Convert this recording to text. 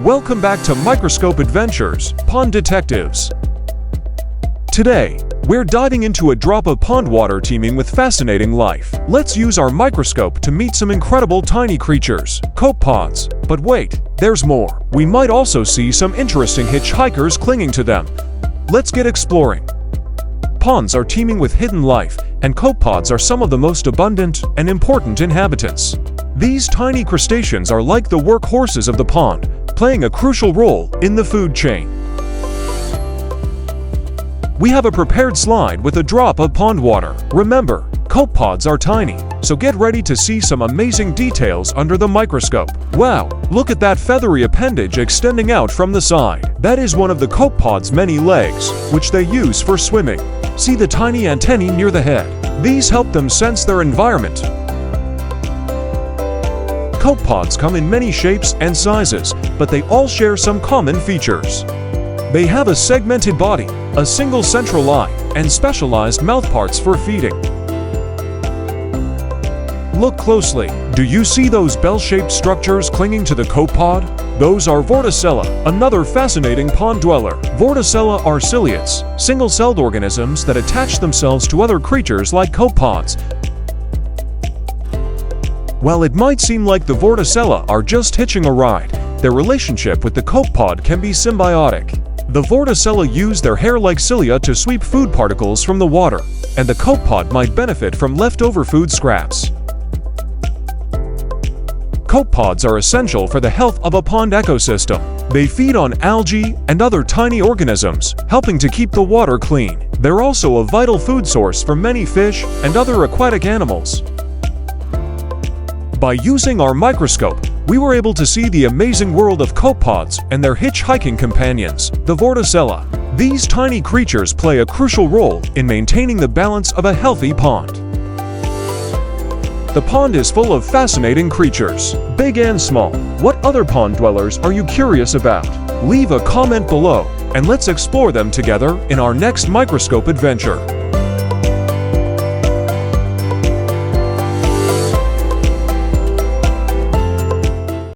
Welcome back to Microscope Adventures, Pond Detectives. Today, we're diving into a drop of pond water teeming with fascinating life. Let's use our microscope to meet some incredible tiny creatures, copepods. But wait, there's more. We might also see some interesting hitchhikers clinging to them. Let's get exploring. Ponds are teeming with hidden life, and copepods are some of the most abundant and important inhabitants. These tiny crustaceans are like the workhorses of the pond, playing a crucial role in the food chain. We have a prepared slide with a drop of pond water. Remember, copepods are tiny, so get ready to see some amazing details under the microscope. Wow, look at that feathery appendage extending out from the side. That is one of the copepod's many legs, which they use for swimming. See the tiny antennae near the head. These help them sense their environment. Copepods come in many shapes and sizes, but they all share some common features. They have a segmented body, a single central eye, and specialized mouthparts for feeding. Look closely. Do you see those bell-shaped structures clinging to the copepod? Those are Vorticella, another fascinating pond dweller. Vorticella are ciliates, single-celled organisms that attach themselves to other creatures like copepods. While it might seem like the Vorticella are just hitching a ride, their relationship with the copepod can be symbiotic. The Vorticella use their hair-like cilia to sweep food particles from the water, and the copepod might benefit from leftover food scraps. Copepods are essential for the health of a pond ecosystem. They feed on algae and other tiny organisms, helping to keep the water clean. They're also a vital food source for many fish and other aquatic animals. By using our microscope, we were able to see the amazing world of copepods and their hitchhiking companions, the Vorticella. These tiny creatures play a crucial role in maintaining the balance of a healthy pond. The pond is full of fascinating creatures, big and small. What other pond dwellers are you curious about? Leave a comment below, and let's explore them together in our next microscope adventure.